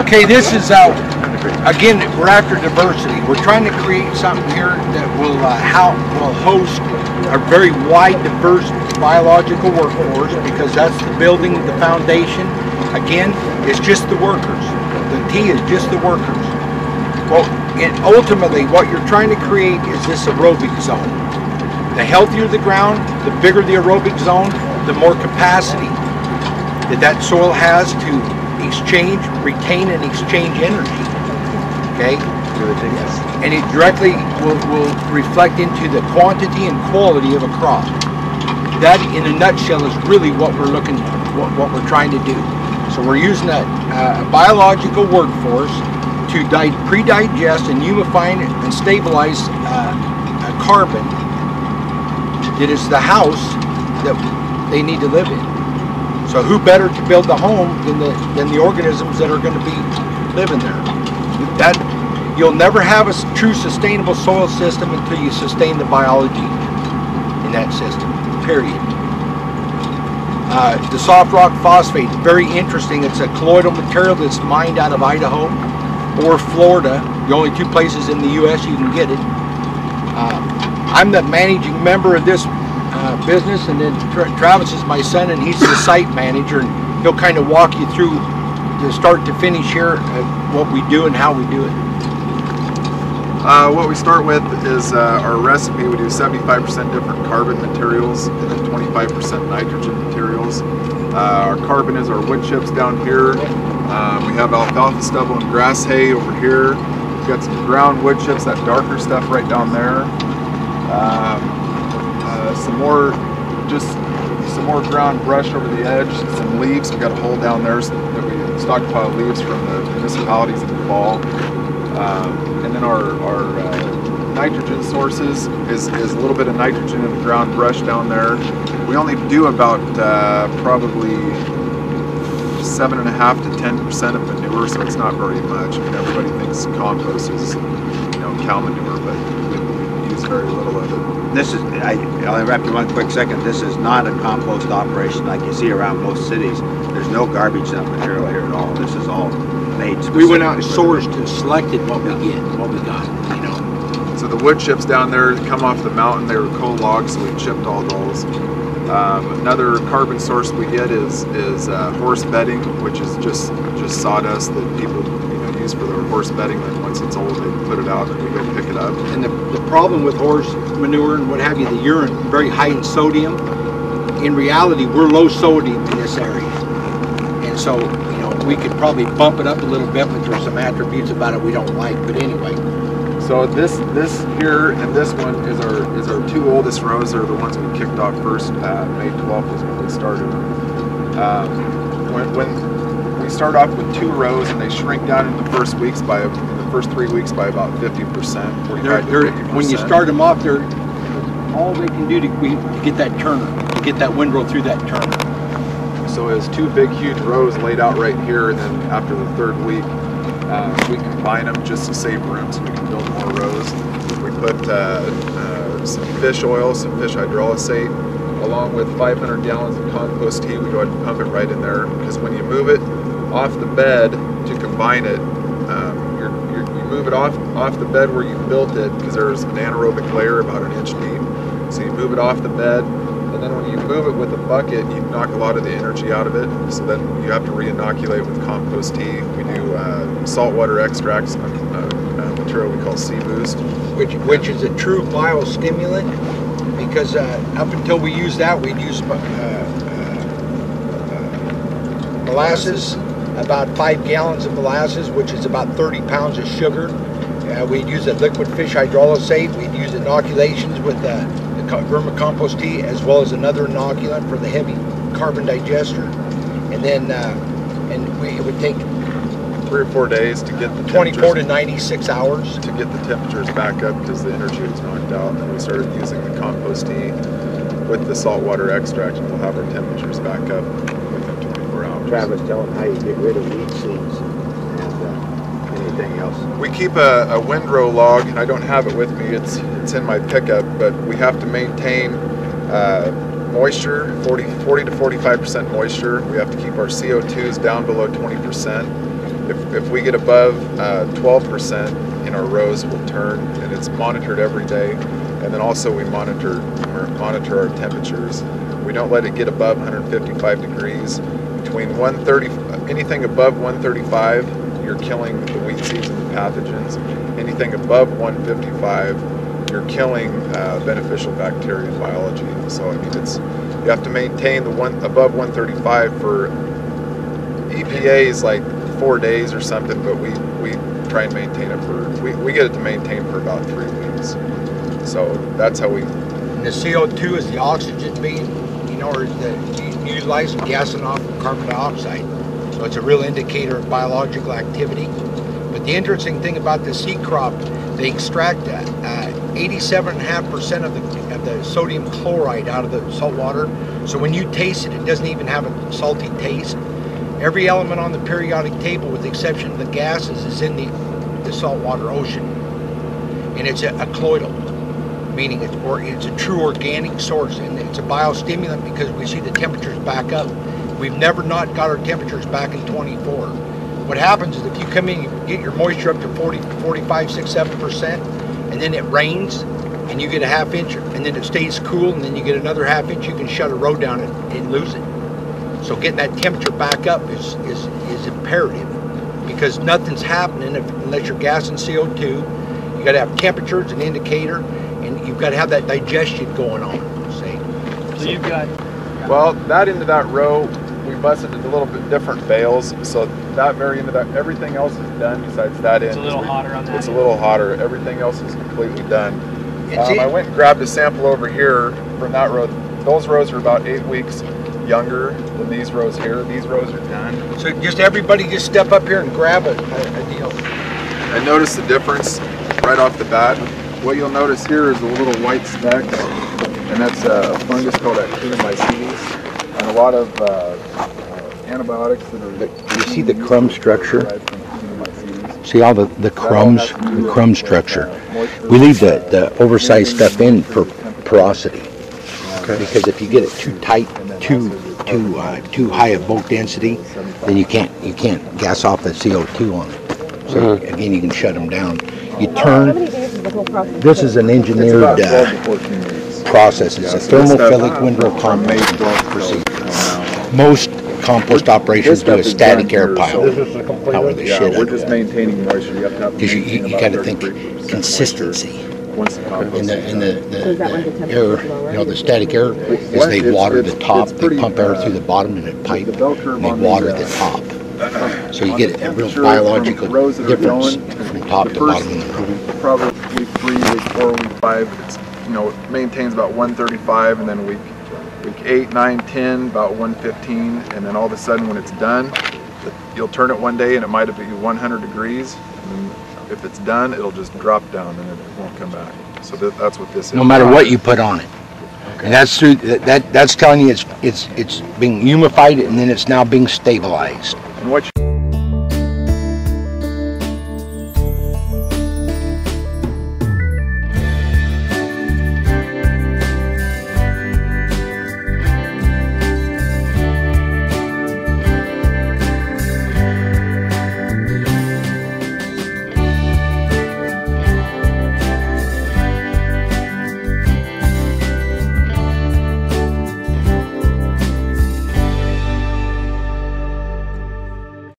Okay, this is, again, we're after diversity. We're trying to create something here that will host a very wide, diverse biological workforce, because that's the building, the foundation. Again, it's just the workers. The T is just the workers. Well, ultimately, what you're trying to create is this aerobic zone. The healthier the ground, the bigger the aerobic zone, the more capacity that soil has to exchange, retain, and exchange energy. Okay? And it directly will reflect into the quantity and quality of a crop. That, in a nutshell, is really what we're what we're trying to do. So we're using a biological workforce to pre-digest and humify and stabilize carbon that is the house that they need to live in. So who better to build the home than the organisms that are going to be living there? That you'll never have a true sustainable soil system until you sustain the biology in that system. Period. The soft rock phosphate, very interesting. It's a colloidal material that's mined out of Idaho or Florida, the only two places in the U.S. you can get it. I'm the managing member of this business, and then Travis is my son, and he's the site manager, and he'll kind of walk you through the start to finish here what we do and how we do it. What we start with is our recipe. We do 75% different carbon materials and then 25% nitrogen materials. Our carbon is our wood chips down here. We have alfalfa stubble and grass hay over here. We've got some ground wood chips, that darker stuff right down there. Some more ground brush over the edge, some leaves. We've got a hole down there so that we stockpile leaves from the municipalities in the fall. And then our nitrogen sources is a little bit of nitrogen in the ground brush down there. We only do about probably 7.5 to 10% of manure, so it's not very much. I mean, everybody thinks compost is, cow manure, but we use very little of it. This is, I'll interrupt you one quick second. This is not a compost operation like you see around most cities. There's no garbage dump material here at all. This is all made. We went out and sourced and selected what we got. So the wood chips down there come off the mountain. They were coal logs, so we chipped all those. Another carbon source we get is horse bedding, which is just sawdust that people use for their horse bedding. And once it's old, they put it out and we go pick it up. And the problem with horse manure and what have you, the urine very high in sodium. In reality, we're low sodium in this area, and so we could probably bump it up a little bit, but there's some attributes about it we don't like. But anyway. So this here and this one is our two oldest rows. They're the ones we kicked off first. May 12th is when we started. When we start off with 2 rows and they shrink down in the first 3 weeks by about 50%. When you start them off, they're all they can do to get that turner, to get that windrow through that turner. So it's 2 big, huge rows laid out right here, and then after the 3rd week, we combine them just to save room so we can build more rows. We put some fish oil, some fish hydrolysate, along with 500 gallons of compost tea. We go ahead and pump it right in there, because when you move it off the bed to combine it, you move it off the bed where you built it, because there's an anaerobic layer about 1 inch deep. So you move it off the bed, and then when you move it with a bucket, you knock a lot of the energy out of it. So then you have to re-inoculate with compost tea. We do saltwater extracts, material we call Sea Boost, which is a true biostimulant, because up until we use that, we'd use molasses, about 5 gallons of molasses, which is about 30 pounds of sugar. We'd use a liquid fish hydrolysate. We'd use inoculations with the vermicompost tea, as well as another inoculant for the heavy carbon digester. And then it would take 3 or 4 days to get the 24 to 96 hours to get the temperatures back up, because the energy was knocked out. And then we started using the compost tea with the saltwater extract, and we'll have our temperatures back up within 24 hours. Travis, tell them how you get rid of weed seeds and anything else. We keep a windrow log, and I don't have it with me. It's in my pickup, but we have to maintain moisture, 40 to 45% moisture. We have to keep our CO2s down below 20%. If we get above 12% in our rows, we'll turn, and it's monitored every day. And then also we monitor our temperatures. We don't let it get above 155 degrees. Between 130, anything above 135, you're killing the weed seeds and the pathogens. Anything above 155, you're killing beneficial bacteria and biology. So I mean, you have to maintain the above 135 for EPA is like 4 days or something, but we try and maintain it for we get it to maintain for about 3 weeks. So that's how we. And the CO2 is the oxygen being, or utilizing gassing off carbon dioxide. So it's a real indicator of biological activity. But the interesting thing about the seed crop, they extract 87.5% of the sodium chloride out of the salt water. So when you taste it, it doesn't even have a salty taste. Every element on the periodic table, with the exception of the gases, is in the saltwater ocean. And it's a colloidal, meaning it's a true organic source, and it's a biostimulant because we see the temperatures back up. We've never not got our temperatures back in 24. What happens is if you come in, you get your moisture up to 40, 45, 6, 7%, and then it rains, and you get a ½ inch, and then it stays cool, and then you get another ½ inch, you can shut a road down and lose it. So getting that temperature back up is imperative, because nothing's happening unless you're gassing CO2. You got to have temperatures, an indicator, and you've got to have that digestion going on. See? So you've got. Well, that into that row, we busted it a little bit different bales. So that very end of that, everything else is done besides that end. It's a little hotter on that. It's a little hotter. Everything else is completely done. I went and grabbed a sample over here from that row. Those rows are about 8 weeks younger than these rows here. These rows are done. So just everybody just step up here and grab a deal. I noticed the difference right off the bat. What you'll notice here is the little white specks, and that's a fungus called Actinomycetes, and a lot of antibiotics that are. You see the crumb structure? See all the crumbs, the crumb structure. We leave the oversized stuff in for porosity, because if you get it too tight, too high of bulk density, then you can't gas off the CO2 on it. So again, you can shut them down. You turn. This is an engineered process. It's a thermophilic windrow compost procedure. Most compost operations do a static air pile. Power the shit out we're of just it. maintaining moisture. You have to have. Because you got to think consistency. In the air, the static air is they water the top, they pump air through the bottom in a pipe, and they water the top. So you get a real biological difference from top to bottom in the room. Probably week 3, week 4, week 5, it's, it maintains about 135, and then week 8, 9, 10, about 115, and then all of a sudden when it's done, you'll turn it one day and it might be 100 degrees, and then if it's done, it'll just drop down and it won't come back. So that's what this is. No matter what you put on it. And that's through that's telling you it's being humidified and then it's now being stabilized. And what